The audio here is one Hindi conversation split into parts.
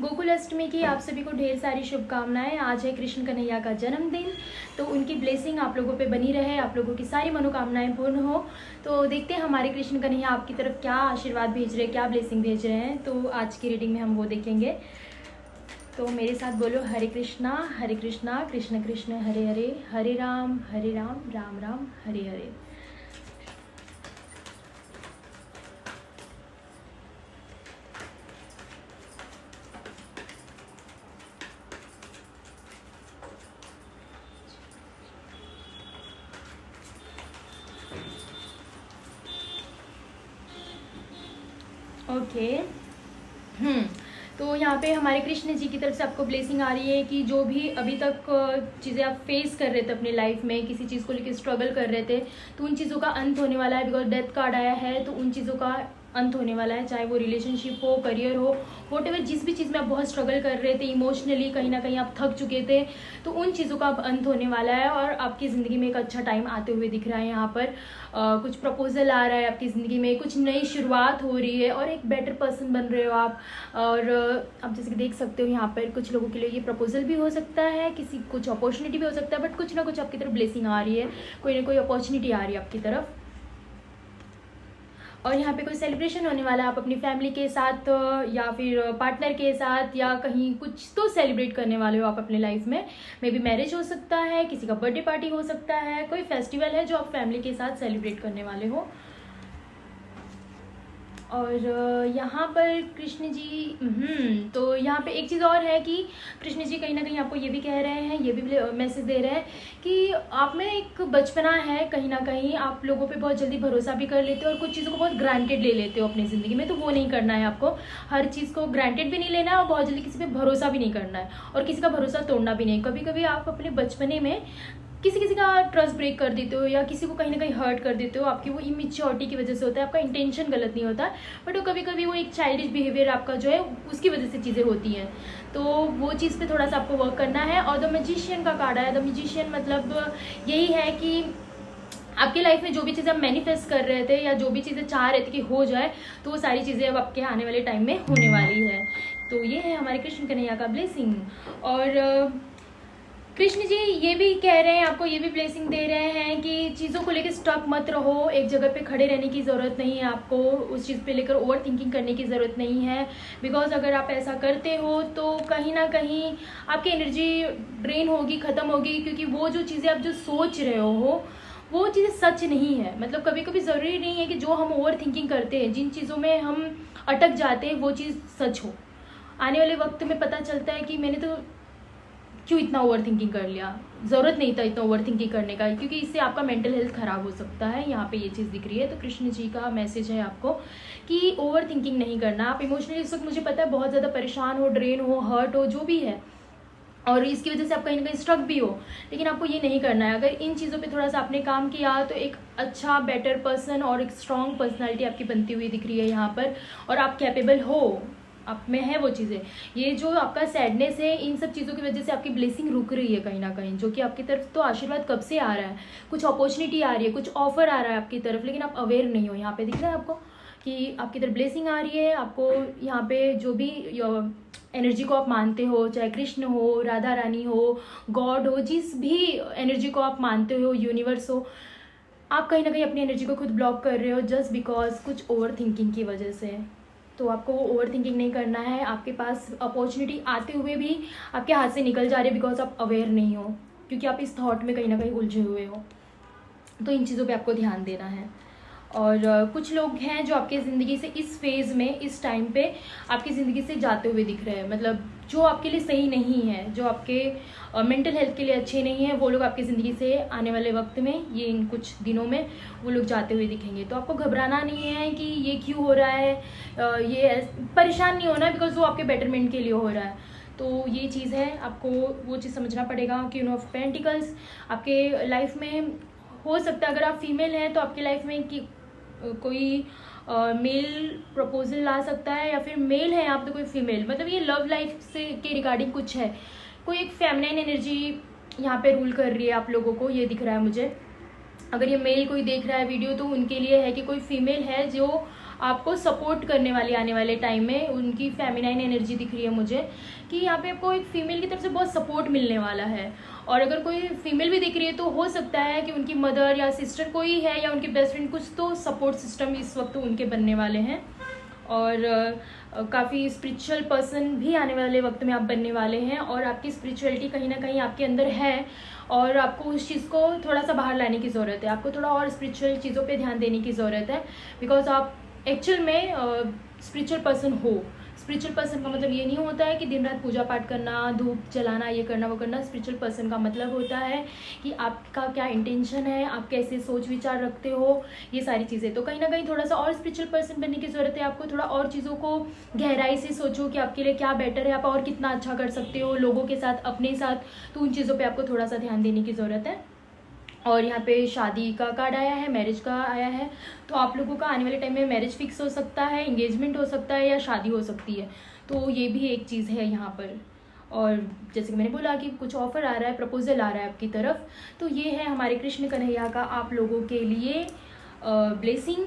गोकुल अष्टमी की आप सभी को ढेर सारी शुभकामनाएं। आज है कृष्ण कन्हैया का जन्मदिन, तो उनकी ब्लेसिंग आप लोगों पे बनी रहे, आप लोगों की सारी मनोकामनाएं पूर्ण हो। तो देखते हैं हमारे कृष्ण कन्हैया आपकी तरफ क्या आशीर्वाद भेज रहे हैं, क्या ब्लेसिंग भेज रहे हैं। तो आज की रीडिंग में हम वो देखेंगे। तो मेरे साथ बोलो हरे कृष्णा कृष्ण कृष्ण हरे हरे, हरे राम राम राम हरे हरे। ओके। तो यहाँ पे हमारे कृष्ण जी की तरफ से आपको ब्लेसिंग आ रही है कि जो भी अभी तक चीज़ें आप फेस कर रहे थे अपने लाइफ में, किसी चीज़ को लेकर स्ट्रगल कर रहे थे, तो उन चीज़ों का अंत होने वाला है। बिकॉज डेथ कार्ड आया है, तो उन चीज़ों का अंत होने वाला है। चाहे वो रिलेशनशिप हो, करियर हो, वॉट जिस भी चीज़ में आप बहुत स्ट्रगल कर रहे थे, इमोशनली कहीं ना कहीं आप थक चुके थे, तो उन चीज़ों का अब अंत होने वाला है। और आपकी ज़िंदगी में एक अच्छा टाइम आते हुए दिख रहा है। यहाँ पर कुछ प्रपोजल आ रहा है आपकी ज़िंदगी में, कुछ नई शुरुआत हो रही है और एक बेटर पर्सन बन रहे हो आप। और आप जैसे कि देख सकते हो यहाँ पर कुछ लोगों के लिए ये प्रपोजल भी हो सकता है, किसी कुछ अपॉर्चुनिटी भी हो सकता है, बट कुछ ना कुछ आपकी तरफ ब्लेसिंग आ रही है, कोई ना कोई अपॉर्चुनिटी आ रही है आपकी तरफ। और यहाँ पे कोई सेलिब्रेशन होने वाला है, आप अपनी फैमिली के साथ या फिर पार्टनर के साथ या कहीं कुछ तो सेलिब्रेट करने वाले हो आप अपने लाइफ में। मे बी मैरिज हो सकता है, किसी का बर्थडे पार्टी हो सकता है, कोई फेस्टिवल है जो आप फैमिली के साथ सेलिब्रेट करने वाले हो। और यहाँ पर कृष्ण जी तो यहाँ पे एक चीज़ और है कि कृष्ण जी कहीं ना कहीं आपको ये भी कह रहे हैं, ये भी मैसेज दे रहे हैं कि आप में एक बचपना है, कहीं ना कहीं आप लोगों पे बहुत जल्दी भरोसा भी कर लेते हो और कुछ चीज़ों को बहुत ग्रांटेड ले लेते हो अपनी ज़िंदगी में। तो वो नहीं करना है आपको, हर चीज़ को ग्रांटेड भी नहीं लेना है और बहुत जल्दी किसी पे भरोसा भी नहीं करना है और किसी का भरोसा तोड़ना भी नहीं। कभी कभी आप अपने बचपने में किसी का ट्रस्ट ब्रेक कर देते हो या किसी को कहीं ना कहीं हर्ट कर देते हो। आपकी वो इमेच्योरिटी की वजह से होता है, आपका इंटेंशन गलत नहीं होता, बट वो कभी कभी वो एक चाइल्डिश बिहेवियर आपका जो है उसकी वजह से चीज़ें होती हैं। तो वो चीज़ पे थोड़ा सा आपको वर्क करना है। और द मैजिशियन का कार्ड है। द मैजिशियन मतलब यही है कि आपकी लाइफ में जो भी चीज़ें आप मैनिफेस्ट कर रहे थे या जो भी चीज़ें चाह रहे थे कि हो जाए, तो वो सारी चीज़ें अब आपके आने वाले टाइम में होने वाली है। तो ये है हमारे कृष्ण कन्हैया का ब्लेसिंग। और कृष्ण जी ये भी कह रहे हैं, आपको ये भी ब्लेसिंग दे रहे हैं कि चीज़ों को लेकर स्टक मत रहो, एक जगह पे खड़े रहने की ज़रूरत नहीं है आपको, उस चीज़ पे लेकर ओवर थिंकिंग करने की ज़रूरत नहीं है। बिकॉज अगर आप ऐसा करते हो तो कहीं ना कहीं आपकी एनर्जी ड्रेन होगी, ख़त्म होगी, क्योंकि वो जो चीज़ें आप जो सोच रहे हो वो चीज़ें सच नहीं है। मतलब कभी कभी ज़रूरी नहीं है कि जो हम ओवर थिंकिंग करते हैं, जिन चीज़ों में हम अटक जाते हैं, वो चीज़ सच हो। आने वाले वक्त में पता चलता है कि मैंने तो क्यों इतना ओवर थिंकिंग कर लिया, ज़रूरत नहीं था इतना ओवर थिंकिंग करने का, क्योंकि इससे आपका मेंटल हेल्थ ख़राब हो सकता है। यहाँ पे ये चीज़ दिख रही है। तो कृष्ण जी का मैसेज है आपको कि ओवर थिंकिंग नहीं करना। आप इमोशनली इस वक्त मुझे पता है बहुत ज़्यादा परेशान हो, ड्रेन हो, हर्ट हो, जो भी है, और इसकी वजह से आप कहीं ना कहीं स्ट्रक भी हो, लेकिन आपको ये नहीं करना है। अगर इन चीज़ों पे थोड़ा सा आपने काम किया तो एक अच्छा बेटर पर्सन और एक स्ट्रॉन्ग पर्सनालिटी आपकी बनती हुई दिख रही है यहाँ पर। और आप कैपेबल हो, आप में है वो चीज़ें। ये जो आपका सैडनेस है, इन सब चीज़ों की वजह से आपकी ब्लेसिंग रुक रही है कहीं ना कहीं, जो कि आपकी तरफ तो आशीर्वाद कब से आ रहा है, कुछ अपॉर्चुनिटी आ रही है, कुछ ऑफर आ रहा है आपकी तरफ, लेकिन आप अवेयर नहीं हो। यहाँ पे दिख रहा है आपको कि आपकी तरफ ब्लेसिंग आ रही है। आपको यहाँ पे जो भी एनर्जी को आप मानते हो, चाहे कृष्ण हो, राधा रानी हो, गॉड हो, जिस भी एनर्जी को आप मानते हो, यूनिवर्स हो, आप कहीं ना कहीं अपनी एनर्जी को खुद ब्लॉक कर रहे हो जस्ट बिकॉज कुछ ओवर थिंकिंग की वजह से। तो आपको वो ओवर थिंकिंग नहीं करना है। आपके पास अपॉर्चुनिटी आते हुए भी आपके हाथ से निकल जा रही है बिकॉज आप अवेयर नहीं हो, क्योंकि आप इस थॉट में कहीं ना कहीं उलझे हुए हो। तो इन चीज़ों पे आपको ध्यान देना है। और कुछ लोग हैं जो आपके ज़िंदगी से इस फेज़ में, इस टाइम पे आपकी ज़िंदगी से जाते हुए दिख रहे हैं। मतलब जो आपके लिए सही नहीं है, जो आपके मेंटल हेल्थ के लिए अच्छे नहीं है, वो लोग आपकी ज़िंदगी से आने वाले वक्त में, ये इन कुछ दिनों में वो लोग जाते हुए दिखेंगे। तो आपको घबराना नहीं है कि ये क्यों हो रहा है, ये परेशान नहीं होना है, बिकॉज वो आपके बेटरमेंट के लिए हो रहा है। तो ये चीज़ है, आपको वो चीज़ समझना पड़ेगा। क्वीन ऑफ पेंटिकल्स आपके लाइफ में हो सकता है, अगर आप फीमेल हैं तो आपकी लाइफ में कि कोई मेल प्रपोजल ला सकता है, या फिर मेल है आप तो कोई फीमेल, मतलब ये लव लाइफ से के रिगार्डिंग कुछ है। कोई एक फेमिनाइन एनर्जी यहाँ पे रूल कर रही है आप लोगों को, ये दिख रहा है मुझे। अगर ये मेल कोई देख रहा है वीडियो तो उनके लिए है कि कोई फीमेल है जो आपको सपोर्ट करने वाली आने वाले टाइम में। उनकी फेमिनाइन एनर्जी दिख रही है मुझे कि यहाँ पे आपको एक फीमेल की तरफ से बहुत सपोर्ट मिलने वाला है। और अगर कोई फीमेल भी दिख रही है तो हो सकता है कि उनकी मदर या सिस्टर कोई है या उनके बेस्ट फ्रेंड, कुछ तो सपोर्ट सिस्टम इस वक्त उनके बनने वाले हैं। और काफ़ी स्पिरिचुअल पर्सन भी आने वाले वक्त में आप बनने वाले हैं। और आपकी स्पिरिचुअलिटी कहीं ना कहीं आपके अंदर है और आपको उस चीज़ को थोड़ा सा बाहर लाने की ज़रूरत है। आपको थोड़ा और स्पिरिचुअल चीज़ों पे ध्यान देने की ज़रूरत है, बिकॉज आप एक्चुअल में स्पिरिचुअल पर्सन हो। स्पिरिचुअल पर्सन का मतलब ये नहीं होता है कि दिन रात पूजा पाठ करना, धूप जलाना, ये करना वो करना। स्पिरिचुअल पर्सन का मतलब होता है कि आपका क्या इंटेंशन है, आप कैसे सोच विचार रखते हो, ये सारी चीज़ें। तो कहीं ना कहीं थोड़ा सा और स्पिरिचुअल पर्सन बनने की ज़रूरत है। आपको थोड़ा और चीज़ों को गहराई से सोचो कि आपके लिए क्या बेटर है, आप और कितना अच्छा कर सकते हो लोगों के साथ, अपने साथ। तो उन चीज़ों पर आपको थोड़ा सा ध्यान देने की ज़रूरत है। और यहाँ पे शादी का कार्ड आया है, मैरिज का आया है। तो आप लोगों का आने वाले टाइम में मैरिज फिक्स हो सकता है, एंगेजमेंट हो सकता है या शादी हो सकती है। तो ये भी एक चीज़ है यहाँ पर। और जैसे कि मैंने बोला कि कुछ ऑफ़र आ रहा है, प्रपोजल आ रहा है आपकी तरफ। तो ये है हमारे कृष्ण कन्हैया का आप लोगों के लिए ब्लेसिंग।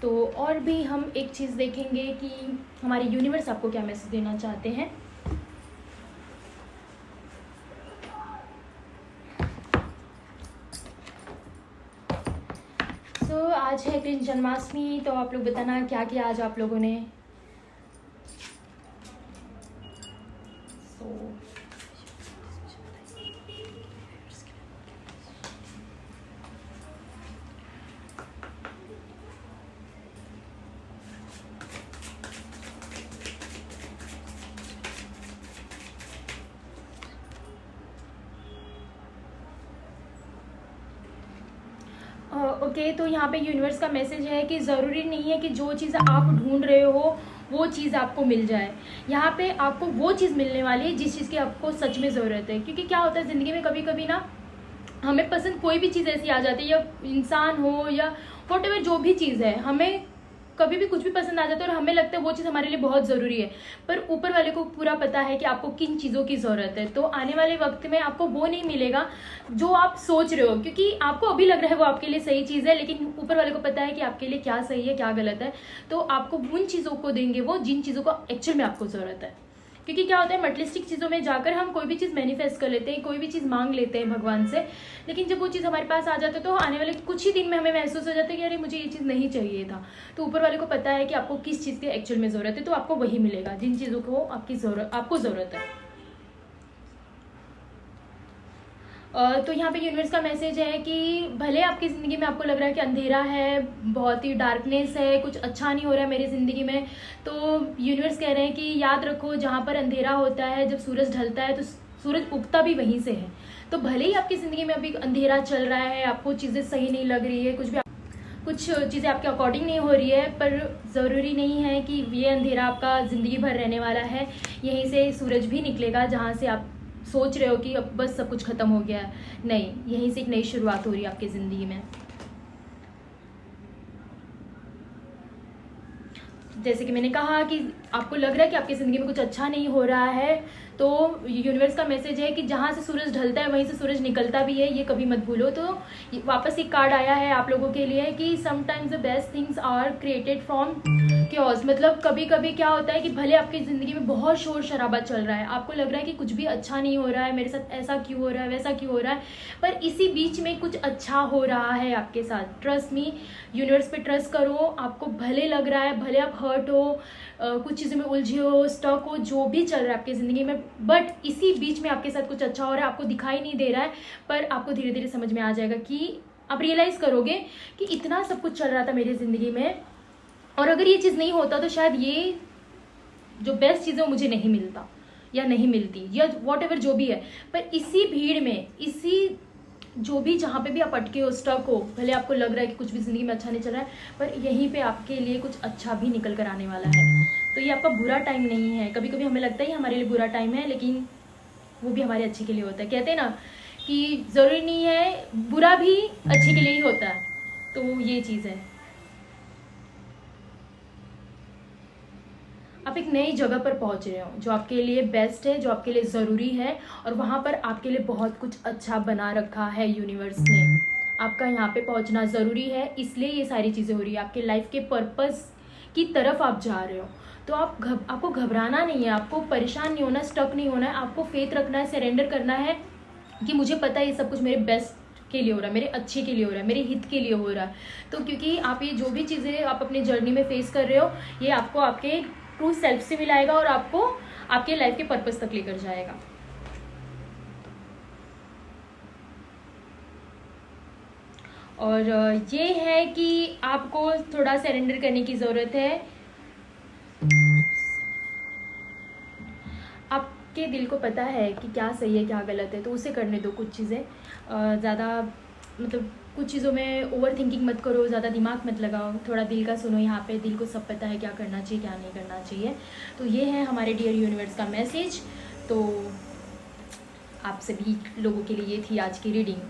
तो और भी हम एक चीज़ देखेंगे कि हमारे यूनिवर्स आपको क्या मैसेज देना चाहते हैं। तो आज है कृष्ण जन्माष्टमी, तो आप लोग बताना क्या किया आज आप लोगों ने। ओके, तो यहाँ पे यूनिवर्स का मैसेज है कि ज़रूरी नहीं है कि जो चीज़ आप ढूंढ रहे हो वो चीज़ आपको मिल जाए। यहाँ पे आपको वो चीज़ मिलने वाली है जिस चीज़ की आपको सच में ज़रूरत है। क्योंकि क्या होता है ज़िंदगी में, कभी कभी ना हमें पसंद कोई भी चीज़ ऐसी आ जाती है, या इंसान हो या व्हाटएवर जो भी चीज़ है, हमें कभी भी कुछ भी पसंद आ जाता है और हमें लगता है वो चीज़ हमारे लिए बहुत ज़रूरी है। पर ऊपर वाले को पूरा पता है कि आपको किन चीज़ों की ज़रूरत है। तो आने वाले वक्त में आपको वो नहीं मिलेगा जो आप सोच रहे हो, क्योंकि आपको अभी लग रहा है वो आपके लिए सही चीज़ है, लेकिन ऊपर वाले को पता है कि आपके लिए क्या सही है क्या गलत है। तो आपको उन चीज़ों को देंगे वो जिन चीज़ों को एक्चुअल में आपको ज़रूरत है। क्योंकि क्या होता है, मटेरियलिस्टिक चीज़ों में जाकर हम कोई भी चीज़ मैनिफेस्ट कर लेते हैं, कोई भी चीज़ मांग लेते हैं भगवान से, लेकिन जब वो चीज़ हमारे पास आ जाता है तो आने वाले कुछ ही दिन में हमें महसूस हो जाता है कि अरे मुझे ये चीज़ नहीं चाहिए था। तो ऊपर वाले को पता है कि आपको किस चीज़ की एक्चुअल में ज़रूरत है, तो आपको वही मिलेगा जिन चीज़ों को आपको ज़रूरत है। तो यहाँ पे यूनिवर्स का मैसेज है कि भले आपकी ज़िंदगी में आपको लग रहा है कि अंधेरा है, बहुत ही डार्कनेस है, कुछ अच्छा नहीं हो रहा है मेरी ज़िंदगी में, तो यूनिवर्स कह रहे हैं कि याद रखो जहाँ पर अंधेरा होता है, जब सूरज ढलता है तो सूरज उगता भी वहीं से है। तो भले ही आपकी ज़िंदगी में अभी अंधेरा चल रहा है, आपको चीज़ें सही नहीं लग रही है, कुछ चीज़ें आपके अकॉर्डिंग नहीं हो रही है, पर ज़रूरी नहीं है कि ये अंधेरा आपका ज़िंदगी भर रहने वाला है। यहीं से सूरज भी निकलेगा जहाँ से आप सोच रहे हो कि अब बस सब कुछ ख़त्म हो गया है। नहीं, यहीं से एक नई शुरुआत हो रही है आपकी ज़िंदगी में। जैसे कि मैंने कहा कि आपको लग रहा है कि आपकी ज़िंदगी में कुछ अच्छा नहीं हो रहा है, तो यूनिवर्स का मैसेज है कि जहाँ से सूरज ढलता है वहीं से सूरज निकलता भी है, ये कभी मत भूलो। तो वापस एक कार्ड आया है आप लोगों के लिए कि sometimes the best things are created from chaos. मतलब कभी कभी क्या होता है कि भले आपकी ज़िंदगी में बहुत शोर शराबा चल रहा है, आपको लग रहा है कि कुछ भी अच्छा नहीं हो रहा है, मेरे साथ ऐसा क्यों हो रहा है, वैसा क्यों हो रहा है, पर इसी बीच में कुछ अच्छा हो रहा है आपके साथ। ट्रस्ट मी, यूनिवर्स पे ट्रस्ट करो। आपको भले लग रहा है, भले आप हर्ट हो, कुछ चीज़ों में उलझे हो, स्टक हो, जो भी चल रहा है आपकी ज़िंदगी में, बट इसी बीच में आपके साथ कुछ अच्छा हो रहा है, आपको दिखाई नहीं दे रहा है, पर आपको धीरे धीरे समझ में आ जाएगा कि आप रियलाइज़ करोगे कि इतना सब कुछ चल रहा था मेरी ज़िंदगी में, और अगर ये चीज़ नहीं होता तो शायद ये जो बेस्ट चीज़ है वो मुझे नहीं मिलता या नहीं मिलती, या वॉट जो भी है। पर इसी भीड़ में, इसी जो भी जहाँ पे भी आप अटके हो, स्टक हो, भले आपको लग रहा है कि कुछ भी ज़िंदगी में अच्छा नहीं चल रहा है, पर यहीं पे आपके लिए कुछ अच्छा भी निकल कर आने वाला है। तो ये आपका बुरा टाइम नहीं है। कभी कभी हमें लगता है ये हमारे लिए बुरा टाइम है, लेकिन वो भी हमारे अच्छे के लिए होता है। कहते हैं ना कि ज़रूरी नहीं है, बुरा भी अच्छे के लिए ही होता है। तो ये चीज़ है। आप एक नई जगह पर पहुंच रहे हो जो आपके लिए बेस्ट है, जो आपके लिए ज़रूरी है, और वहाँ पर आपके लिए बहुत कुछ अच्छा बना रखा है यूनिवर्स ने। आपका यहाँ पे पहुँचना ज़रूरी है, इसलिए ये सारी चीज़ें हो रही है। आपके लाइफ के पर्पस की तरफ आप जा रहे हो। तो आपको घबराना नहीं है, आपको परेशान नहीं होना, स्टक नहीं होना है, आपको फेथ रखना है, सरेंडर करना है कि मुझे पता है ये सब कुछ मेरे बेस्ट के लिए हो रहा है, मेरे अच्छे के लिए हो रहा है, मेरे हित के लिए हो रहा है। तो क्योंकि आप ये जो भी चीज़ें आप अपने जर्नी में फेस कर रहे हो, ये आपको आपके ट्रू सेल्फ से मिलाएगा और आपको आपके लाइफ के पर्पस तक लेकर जाएगा। और ये है कि आपको थोड़ा सरेंडर करने की ज़रूरत है। आपके दिल को पता है कि क्या सही है क्या गलत है, तो उसे करने दो कुछ चीज़ें। ज़्यादा मतलब कुछ चीज़ों में ओवर थिंकिंग मत करो, ज़्यादा दिमाग मत लगाओ, थोड़ा दिल का सुनो। यहाँ पे दिल को सब पता है क्या करना चाहिए क्या नहीं करना चाहिए। तो ये है हमारे डियर यूनिवर्स का मैसेज। तो आप सभी लोगों के लिए ये थी आज की रीडिंग।